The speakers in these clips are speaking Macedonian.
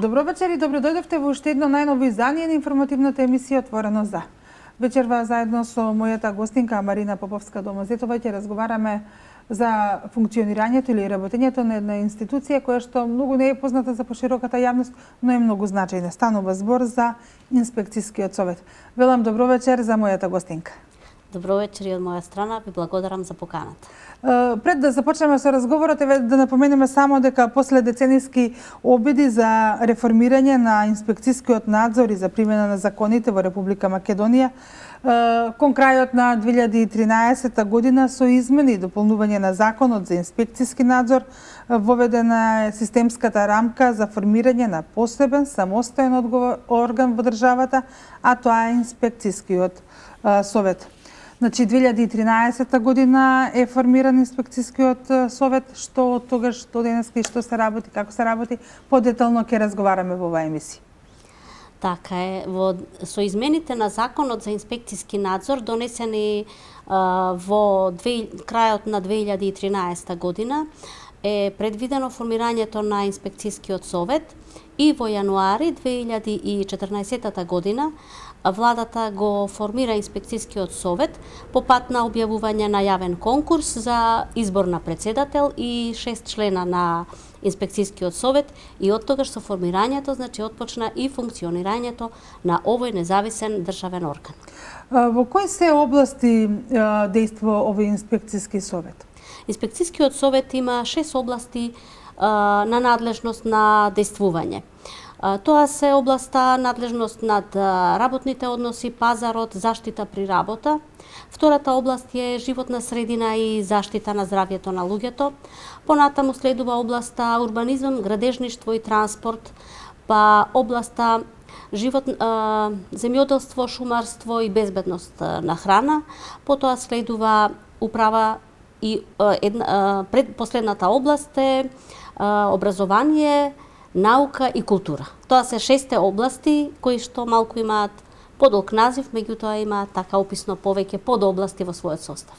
Добро вечер и добро дојдовте во уште едно најново издание на информативната емисија Отворено за. Вечерва заедно со мојата гостинка Марина Поповска-Домазетова ќе разговараме за функционирањето или работењето на една институција која што многу не е позната за пошироката јавност, но е многу значајна. Станува збор за инспекцијскиот совет. Велам добро вечер за мојата гостинка. Добро вечер и од моја страна, ви благодарам за поканата. Пред да започнеме со разговорот, да напоменеме само дека после децениски обиди за реформирање на инспекцијскиот надзор и за примена на законите во Република Македонија, кон крајот на 2013 година со измени и дополнување на законот за инспекцијски надзор воведена е системската рамка за формирање на посебен самостоен орган во државата, а тоа е инспекцијскиот совет. Значи, 2013 година е формиран инспекцијскиот совет. Што од тогаш до денеска и што се работи, како се работи, подетално ќе разговараме во оваа емисија. Така е, со измените на законот за инспекцијски надзор донесени во крајот на 2013 година е предвидено формирањето на инспекцијскиот совет и во јануари 2014 година владата го формира инспекцијскиот совет по пат на објавување на јавен конкурс за избор на председател и 6 члена на инспекцијскиот совет и од тогаш со формирањето, значи отпочна и функционирањето на овој независен државен орган. Во кои се области действува овој инспекцијски совет? Инспекцијскиот совет има 6 области на надлежност на действување. Тоа се областа надлежност над работните односи, пазарот, заштита при работа. Втората област е животна средина и заштита на здравјето на луѓето. Понатаму следува областа урбанизам, градежништво и транспорт, па областа земјоделство, шумарство и безбедност на храна. Потоа следува управа и последната област е образование, наука и култура. Тоа се 6 области кои што малку имаат подолг назив, меѓутоа имаат така описно повеќе подобласти во својот состав.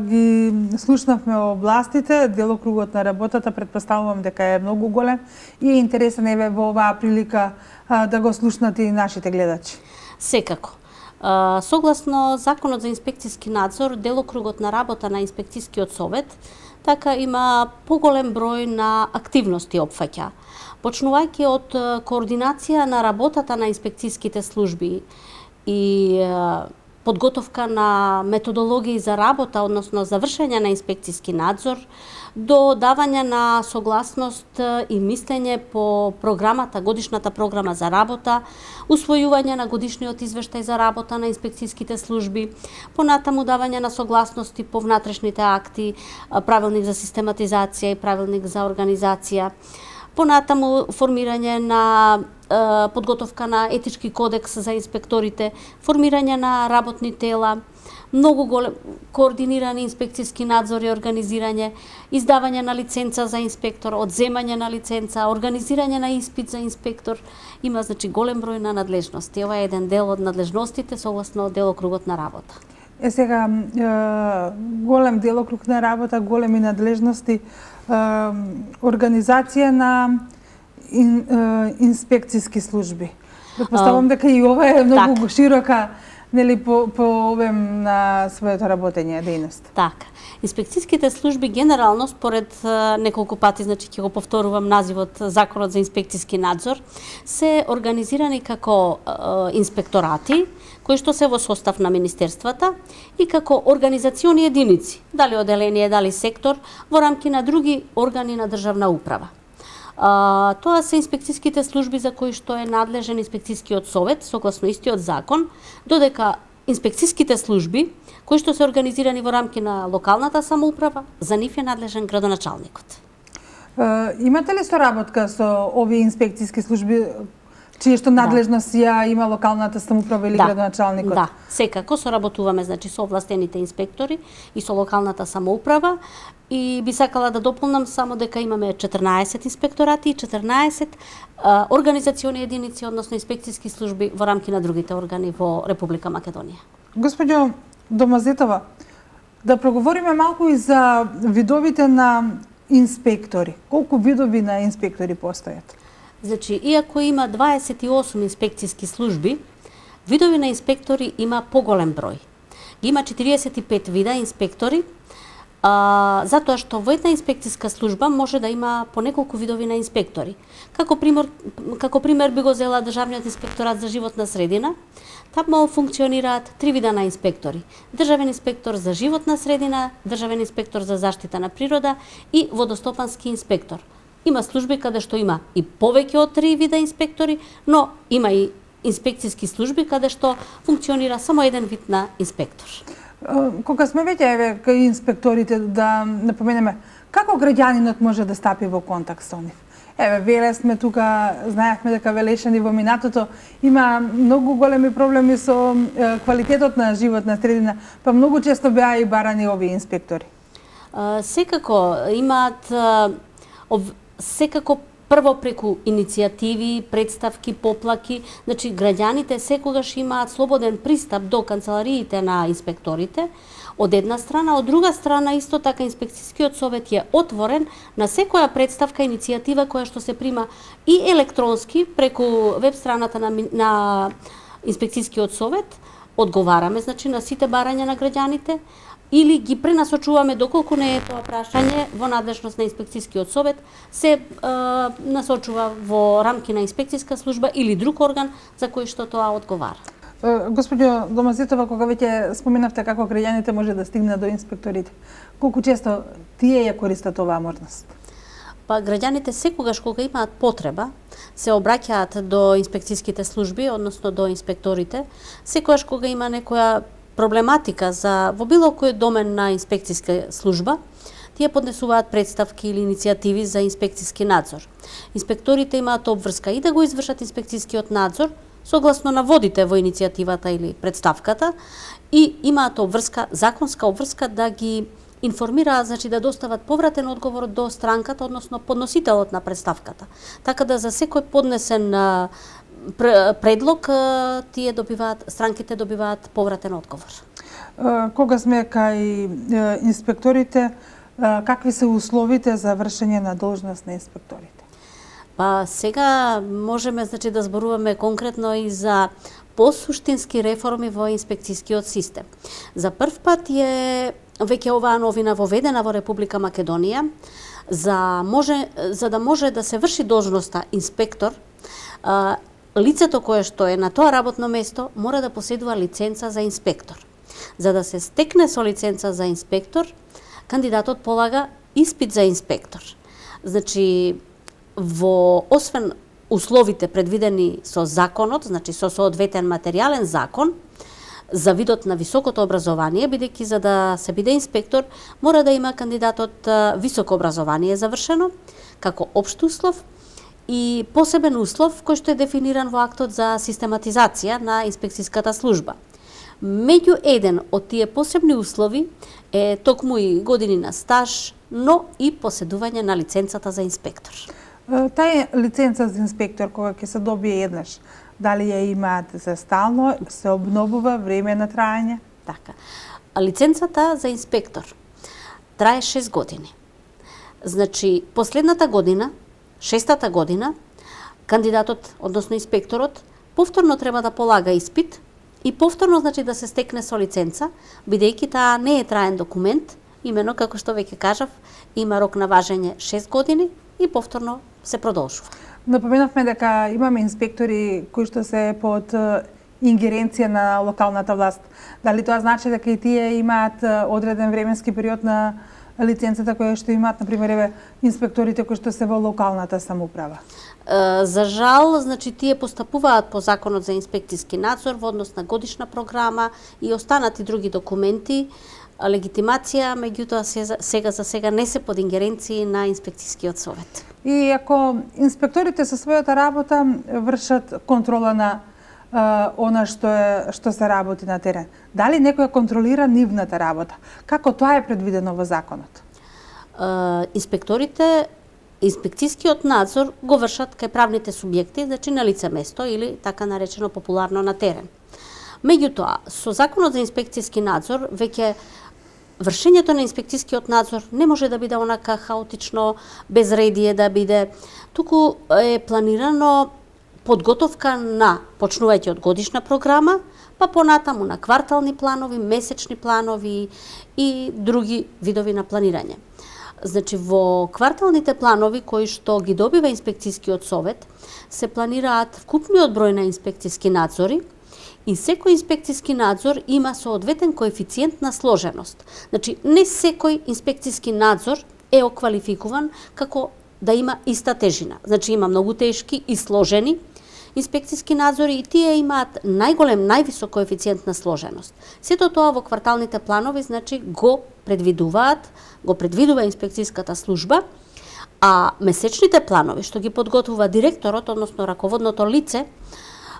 Ги слушнавме областите, делокругот на работата, предпоставувам дека е многу голем и е интересен еве во оваа прилика да го слушнат и нашите гледачи. Секако. Согласно Законот за инспекцијски надзор, делокругот на работа на инспекцијскиот совет така има поголем број на активности опфаќа. Почнувајќи од координација на работата на инспекцијските служби и подготовка на методологии за работа, односно за вршење на инспекцијски надзор, до давање на согласност и мислење по програмата, годишната програма за работа, усвојување на годишниот извештај за работа на инспекцијските служби, понатаму давање на согласности по внатрешните акти, правилник за систематизација и правилник за организација, понатаму формирање на подготовка на етички кодекс за инспекторите, формирање на работни тела, многу голем координирани инспекцијски надзор и организирање, издавање на лиценца за инспектор, одземање на лиценца, организирање на испит за инспектор, има значи голем број на надлежности. Ова е еден дел од надлежностите согласно делокругот на работа. Сега голем делокруг на работа, големи надлежности, организација на инспекцијски служби. Предпоставувам дека и ова е многу широка, нели, по обем на своето работење, дејност. Така. Инспекцијските служби генерално според неколку пати, значи ќе го повторувам називот Законот за инспекцијски надзор, се организирани како инспекторати кои што се во состав на министерствата и како организациони единици, дали оделение, дали сектор, во рамки на други органи на државна управа. Тоа се инспекцијските служби за кои што е надлежен инспекцијскиот совет, согласно истиот закон, додека инспекцијските служби кои што се организирани во рамки на локалната самоуправа, за нив е надлежен градоначалникот. Имате ли соработка со овие инспекцијски служби чие што надлежност ја има локалната самоуправа или градоначалникот? Да, секако соработуваме, значи со овластените инспектори и со локалната самоуправа. И би сакала да дополнам само дека имаме 14 инспекторати и 14 организациони единици, односно инспекцијски служби во рамки на другите органи во Република Македонија. Господјо Домазетова, да проговориме малку и за видовите на инспектори. Колку видови на инспектори постојат? Значи, иако има 28 инспекцијски служби, видови на инспектори има поголем број. Има 45 вида инспектори, затоа што во една инспекцијска служба може да има по неколку видови на инспектори. Како пример би го зела Државниот инспекторат за животна средина. Таму функционираат 3 вида на инспектори. Државен инспектор за животна средина, државен инспектор за заштита на природа и водостопански инспектор. Има служби каде што има и повеќе од 3 вида инспектори, но има и инспекцијски служби каде што функционира само еден вид на инспектор. Кога сме веќе кај инспекторите, да напоменеме, како граѓанинот може да стапи во контакт со нив? Веле сме тука, знаевме дека Велешани во минатото има многу големи проблеми со квалитетот на животна средина, па многу често беа и барани овие инспектори. Секако имаат секако прво преку иницијативи, представки, поплаки, значи граѓаните секогаш имаат слободен пристап до канцелариите на инспекторите, од една страна, од друга страна исто така инспекцијскиот совет е отворен на секоја представка, иницијатива која што се прима и електронски преку веб страната на инспекцијскиот совет, одговараме значи на сите барања на граѓаните, или ги пренасочуваме доколку не е тоа прашање во надлежност на инспекцијскиот совет, се насочува во рамки на инспекцијска служба или друг орган за кој што тоа одговара. Господјо Домазитова, кога веќе споменавте како граѓаните може да стигнат до инспекторите, колку често тие ја користат оваа можност? Па граѓаните секогаш кога имаат потреба се обраќаат до инспекцијските служби, односно до инспекторите, секогаш кога има некоја проблематика во било кој домен на инспекцијска служба, тие поднесуваат представки или иницијативи за инспекцијски надзор. Инспекторите имаат обврска и да го извршат инспекцијскиот надзор согласно наводите во иницијативата или представката и имаат обврска, законска обврска да ги информираат, значи да достават повратен одговор до странката, односно подносителот на представката. Така да за секој поднесен предлог странките добиваат повратен одговор. Кога сме кај инспекторите, какви се условите за вршење на должност на инспекторите? Па сега можеме значи да зборуваме конкретно и за посуштински реформи во инспекцијскиот систем. За прв пат е веќе оваа новина воведена во Република Македонија, за да може да се врши должноста инспектор, лицето кое што е на тоа работно место мора да поседува лиценца за инспектор. За да се стекне со лиценца за инспектор, кандидатот полага испит за инспектор. Значи, освен условите предвидени со законот, значи со соодветен материјален закон, за видот на високото образование, бидејќи за да се биде инспектор, мора да има кандидатот високо образование завршено, како општ услов, и посебен услов кој што е дефиниран во актот за систематизација на инспекцијската служба. Меѓу еден од тие посебни услови е токму и години на стаж, но и поседување на лиценцата за инспектор. Тај лиценца за инспектор кога ќе се добие еднаш, дали ја имаат за стално, се обновува време на траење? Така. Лиценцата за инспектор трае 6 години. Значи, последната година, 6-та година, кандидатот, односно инспекторот, повторно треба да полага испит и повторно значи да се стекне со лиценца, бидејќи таа не е траен документ, имено како што веќе кажав, има рок на важење 6 години и повторно се продолжува. Напоменавме дека имаме инспектори кои што се под ингеренција на локалната власт. Дали тоа значи дека и тие имаат одреден временски период на лиценцата која што имаат, например, инспекторите кои што се во локалната самоуправа? За жал, значи тие постапуваат по законот за инспекцијски надзор во однос на годишна програма и останати други документи, легитимација, меѓутоа за сега не се под ингеренции на инспекцијскиот совет. И ако инспекторите со својата работа вршат контрола на она што се работи на терен, дали некој контролира нивната работа? Како тоа е предвидено во законот? Инспекторите, инспекцијскиот надзор го вршат кај правните субјекти, значи на лице место или така наречено популарно на терен. Меѓутоа, со законот за инспекцијски надзор веќе вршењето на инспекцијскиот надзор не може да биде онака хаотично, безредие да биде, туку е планирано подготовка на, почнувајќи од годишна програма, па понатаму на квартални планови, месечни планови и други видови на планирање. Значи, во кварталните планови кои што ги добива инспекцијскиот совет, се планираат вкупниот број на инспекцијски надзори и секој инспекцијски надзор има соодветен коефициент на сложеност. Значи, не секој инспекцијски надзор е оквалификуван како да има иста тежина. Значи, има многу тешки и сложени инспекцијски надзори и тие имаат најголем, највисок коефициент на сложеност. Сето тоа во кварталните планови, значи, го предвидува инспекцијската служба, а месечните планови што ги подготвува директорот, односно раководното лице,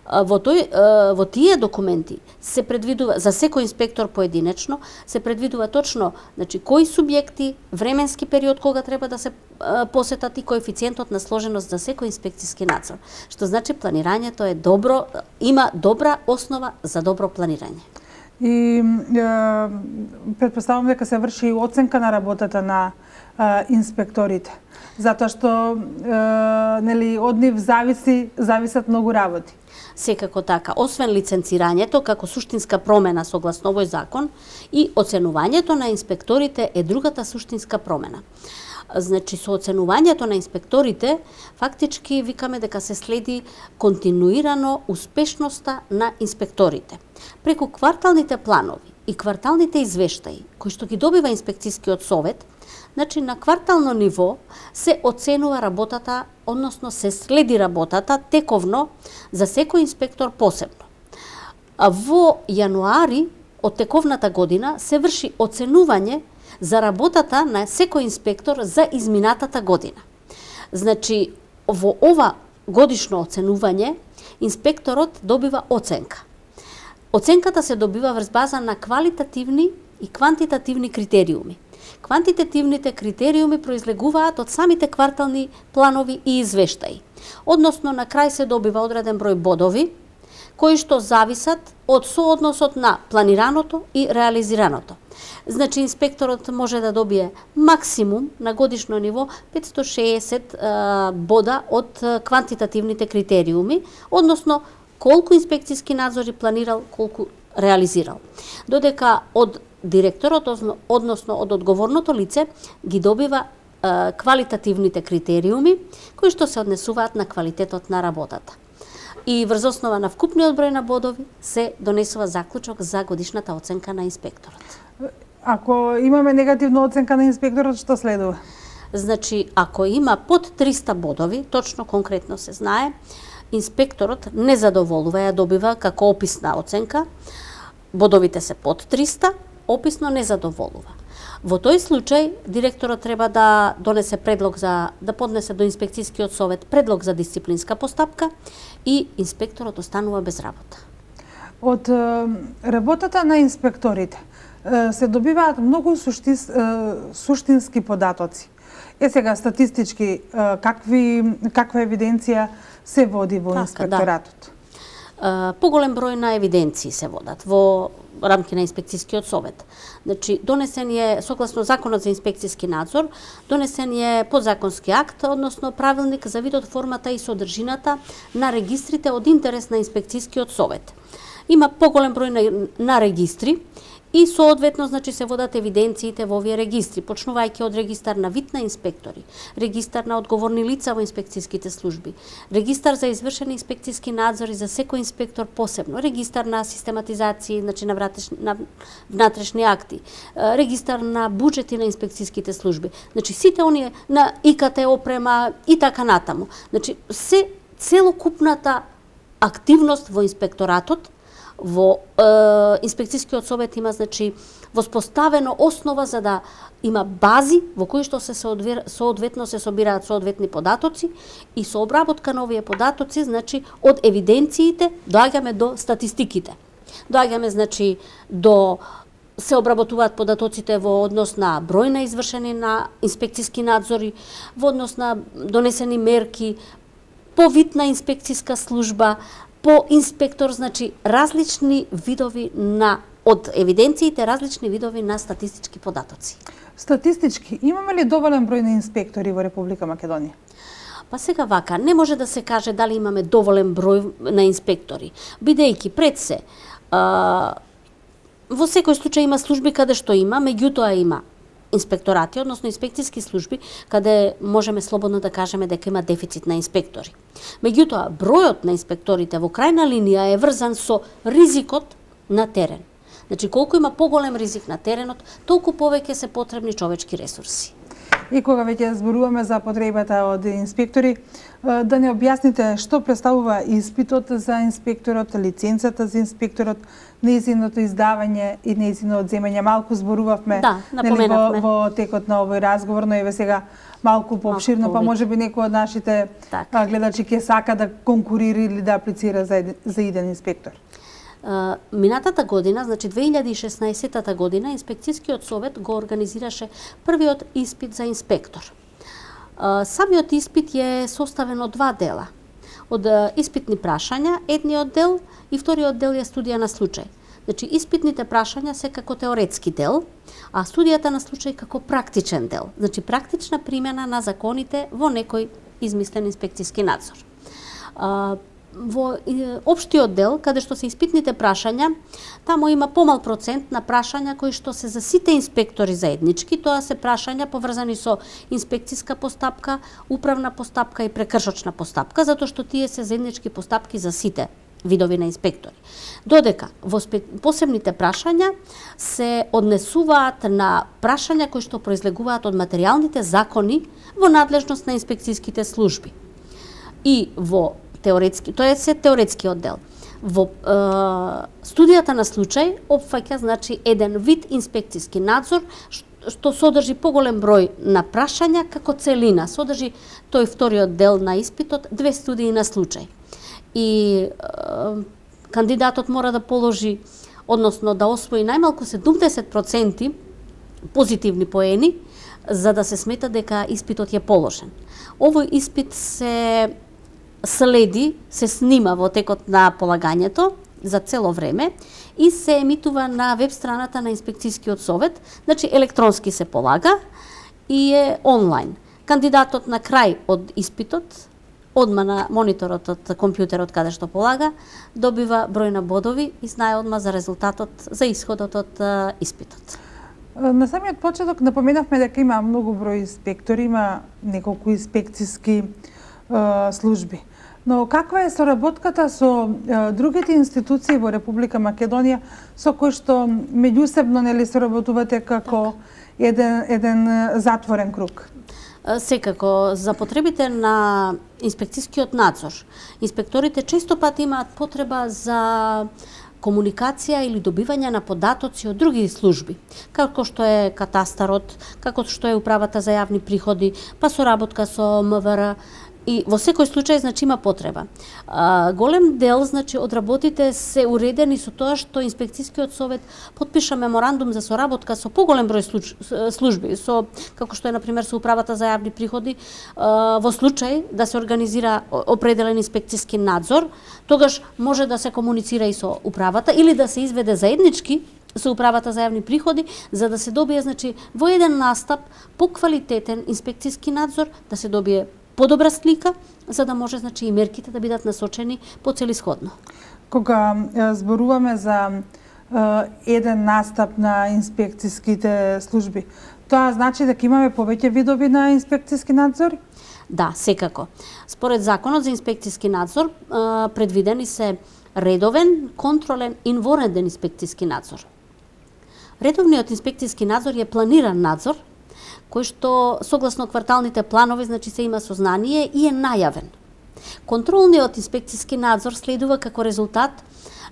во тие документи се предвидува за секој инспектор поединечно, се предвидува точно, значи, кои субјекти, временски период кога треба да се посетат и коефициентот на сложеност за секој инспекцијски надзор. Што значи планирањето е добро, има добра основа за добро планирање. И претпоставувам дека се врши оценка на работата на инспекторите, затоа што нели од нив зависат многу работи. Секако така, освен лиценцирањето како суштинска промена согласно овој закон, и оценувањето на инспекторите е другата суштинска промена. Значи, со оценувањето на инспекторите, фактички викаме дека се следи континуирано успешноста на инспекторите. Преку кварталните планови и кварталните извештаи, кои што ги добива инспекцијскиот совет, значи на квартално ниво се оценува работата, односно се следи работата тековно за секој инспектор посебно. А во јануари од тековната година се врши оценување за работата на секој инспектор за изминатата година. Значи, во ова годишно оценување, инспекторот добива оценка. Оценката се добива врз база на квалитативни и квантитативни критериуми. Квантитативните критериуми произлегуваат од самите квартални планови и извештаи. Односно, на крај се добива одреден број бодови, кои што зависат од соодносот на планираното и реализираното. Значи, инспекторот може да добие максимум на годишно ниво 560 бода од квантитативните критериуми, односно колку инспекцијски надзори планирал, колку реализирал. Додека од директорот, односно од одговорното лице, ги добива квалитативните критериуми, кои што се однесуваат на квалитетот на работата. И врз основа на вкупниот број на бодови се донесува заклучок за годишната оценка на инспекторот. Ако имаме негативна оценка на инспекторот, што следува? Значи, ако има под 300 бодови, точно конкретно се знае, инспекторот не задоволува, ја добива како описна оценка, бодовите се под 300, описно не задоволува. Во тој случај, директорот треба да донесе предлог да поднесе до инспекцијскиот совет предлог за дисциплинска постапка и инспекторот останува без работа. Од работата на инспекторите се добиваат многу суштински податоци. Сега статистички каква евиденција се води во инспекторатот? Поголем број на евиденции се водат во рамки на инспекцијскиот совет. Значи, донесен е, согласно Законот за инспекцијски надзор, донесен е подзаконски акт, односно правилник за видот, формата и содржината на регистрите од интерес на инспекцијскиот совет. Има поголем број на регистри и соодветно, значи, се водат евиденциите во овие регистри, почнувајќи од регистар на вид на инспектори, регистар на одговорни лица во инспекцијските служби, регистар за извршени инспекцијски надзори за секој инспектор посебно, регистар на систематизации, значи на внатрешни акти, регистар на буџети на инспекцијските служби. Значи, сите оние на ИКТ опрема и така натаму. Значи, се целокупната активност во инспекторатот, во инспекцијскиот совет има, значи, воспоставено основа за да има бази во кои што се соодветно се собираат соодветни податоци и со обработка на овие податоци, значи, од евиденциите доаѓаме до статистиките. Доаѓаме, значи, до се обработуваат податоците во однос на број на извршени на инспекцијски надзори, во однос на донесени мерки, по вид на инспекцијска служба, по инспектор, значи различни видови на од евиденциите различни видови на статистички податоци. Статистички, имаме ли доволен број на инспектори во Република Македонија? Па сега вака, не може да се каже дали имаме доволен број на инспектори, бидејќи пред се, во секој случај има служби каде што има, меѓутоа има инспекторати, односно инспекцијски служби, каде можеме слободно да кажеме дека има дефицит на инспектори. Меѓутоа, бројот на инспекторите во крајна линија е врзан со ризикот на терен. Значи, колку има поголем ризик на теренот, толку повеќе се потребни човечки ресурси. И кога веќе зборуваме за потребата од инспектори, да не објасните што представува испитот за инспекторот, лиценцата за инспекторот, нејзиното издавање и нејзино одземање. Малку зборувавме во текот на овој разговор, но еве сега малку поопширно, па можеби некој од нашите гледачи ќе сака да конкурира или да аплицира за иден инспектор. Минатата година, значи 2016 година, Инспекцијскиот совет го организираше првиот испит за инспектор. Самиот испит е составен од два дела. Од испитни прашања, едниот дел и вториот дел е студија на случај. Значи, испитните прашања се како теоретски дел, а студијата на случај како практичен дел. Значи, практична примена на законите во некој измислен инспекцијски надзор. Во општиот дел, каде што се испитните прашања, таму има помал процент на прашања кои што се за сите инспектори заеднички, тоа се прашања поврзани со инспекцијска постапка, управна постапка и прекршочна постапка, затоа што тие се заеднички постапки за сите видови на инспектори. Додека во посебните прашања се однесуваат на прашања кои што произлегуваат од материјалните закони во надлежност на инспекцијските служби. И во теоретски, тоа е теоретскиот дел. Во студијата на случај опфаќа, значи, еден вид инспекцијски надзор што содржи поголем број на прашања како целина. Содржи тој вториот дел на испитот, две студии на случај. И кандидатот мора да положи, односно да освои најмалку 70% позитивни поени за да се смета дека испитот е положен. Овој испит се следи, се снима во текот на полагањето за цело време и се емитува на веб страната на Инспекцијскиот совет, значи електронски се полага и е онлайн. Кандидатот на крај од испитот, одма на мониторот од компјутерот каде што полага, добива број на бодови и знае одма за резултатот, за исходот од испитот. На самиот почеток напоменавме дека има многу број инспектори, има неколку инспекцијски служби. Но каква е соработката со другите институции во Република Македонија со кои што меѓусебно нели соработувате како еден затворен круг? Секако, за потребите на инспекцијскиот надзор, инспекторите често пати имаат потреба за комуникација или добивање на податоци од други служби, како што е катастарот, како што е управата за јавни приходи, па соработка со МВР. И во секој случај, значи, има потреба. Голем дел, значи, од работите се уредени со тоа што Инспекцијскиот совет потпиша меморандум за соработка со поголем број служби, со, како што е, например, со управата за јавни приходи, во случај да се организира определен инспекцијски надзор, тогаш може да се комуницира и со управата или да се изведе заеднички со управата за јавни приходи, за да се добие, значи, во еден настап поквалитетен инспекцијски надзор, да се добие подобра слика, за да може, значи, и мерките да бидат насочени поцелисходно. Кога зборуваме за еден настап на инспекцијските служби, тоа значи дека имаме повеќе видови на инспекцијски надзор? Да, секако. Според Законот за инспекцијски надзор предвидени се редовен, контролен и вонреден инспекцијски надзор. Редовниот инспекцијски надзор е планиран надзор, кој што согласно кварталните планови, значи, се има сознание и е најавен. Контролниот инспекцијски надзор следува како резултат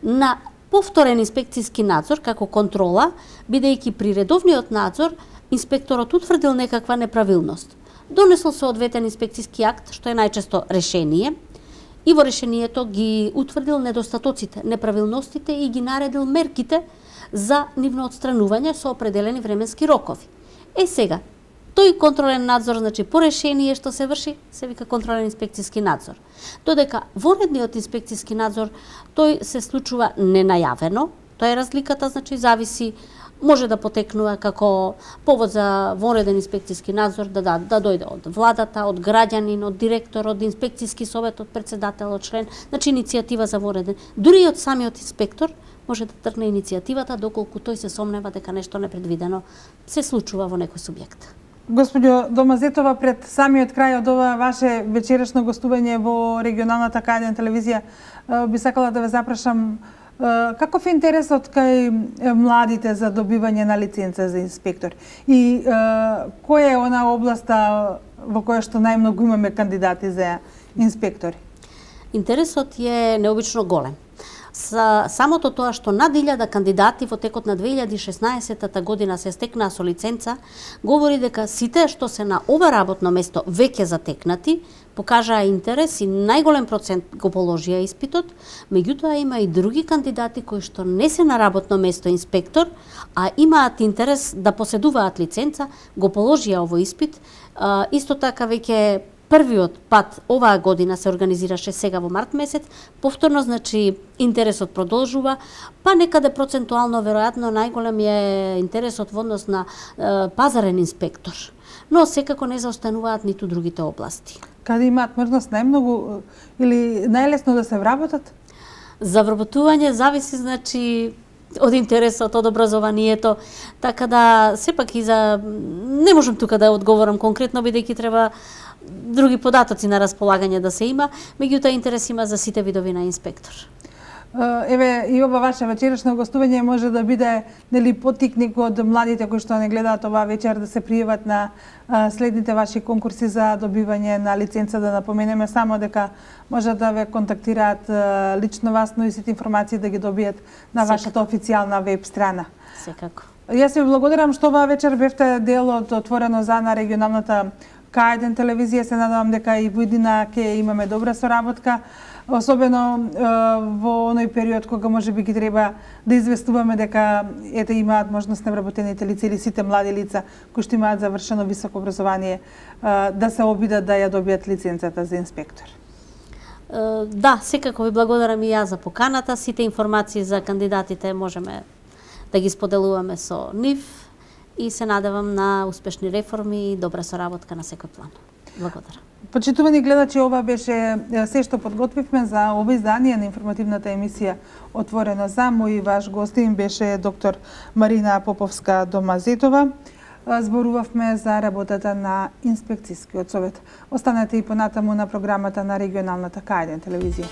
на повторен инспекцијски надзор како контрола, бидејќи при редовниот надзор инспекторот утврдил некаква неправилност. Донесол соодветен инспекцијски акт, што е најчесто решение, и во решението ги утврдил недостатоците, неправилностите и ги наредил мерките за нивно отстранување со определени временски рокови. Сега, тој контролен надзор, значи, по решение што се врши, се вика контролен инспекцијски надзор. Додека вонредниот инспекцијски надзор, тој се случува ненајавено, Што е разликата? Значи, зависи, може да потекнува како повод за вонреден инспекцијски надзор да дојде од владата, од граѓанин, од директор, од инспекцијски совет, од председател, од член, значи иницијатива за вонреден. Дури и од самиот инспектор може да тргне иницијативата доколку тој се сомнева дека нешто непредвидено се случува во некој субјект. Господјо Домазетова, пред самиот крај од ова ваше вечерашно гостување во регионалната К1 телевизија, би сакала да ве запрашам каков е интересот кај младите за добивање на лиценца за инспектор? И која е она областа во која што најмногу имаме кандидати за инспектори? Интересот е необично голем. Самото тоа што над 1000 кандидати во текот на 2016 година се стекнаа со лиценца, говори дека сите што се на ова работно место веќе затекнати, покажаа интерес и најголем процент го положија испитот, меѓутоа има и други кандидати кои што не се на работно место инспектор, а имаат интерес да поседуваат лиценца, го положија овој испит. Исто така веќе првиот пат оваа година се организираше сега во март месец, повторно значи интересот продолжува, па некаде процентуално веројатно најголем е интересот во однос на пазарен инспектор. Но секако не заостануваат ниту другите области. Каде имаат можност најмногу или најлесно да се вработат? За вработување зависи значи од интересот, од образованието, така да сепак и за не можам тука да одговорам конкретно бидејќи треба други податоци на располагање да се има, меѓутоа интерес има за сите видови на инспектор. Еве и ова ваше вечерашно гостување може да биде нели поттикник од младите кои што не гледаат оваа вечер да се пријават на следните ваши конкурси за добивање на лиценца. Да напоменеме само дека може да ве контактираат лично вас, но и сите информации да ги добијат на вашата официјална веб страна. Секако. Јас ви благодарам што оваа вечер бевте дел од Отворено за на регионалната К1 телевизија. Се надевам дека и во иднина ќе имаме добра соработка, особено во оној период кога можеби ги треба да известуваме дека ете имаат можност невработените лица или сите млади лица кои што имаат завршено високо образование да се обидат да ја добијат лиценцата за инспектор. Да, секако ви благодарам и јас за поканата. Сите информации за кандидатите можеме да ги споделуваме со нив и се надевам на успешни реформи и добра соработка на секој план. Благодарам. Почитувани гледачи, ова беше се што подготвивме за ова издание на информативната емисија Отворено за. Мој ваш гостин беше доктор Марина Поповска Домазетова. Зборувавме за работата на инспекцијскиот совет. Останете и понатаму на програмата на регионалната К1 телевизија.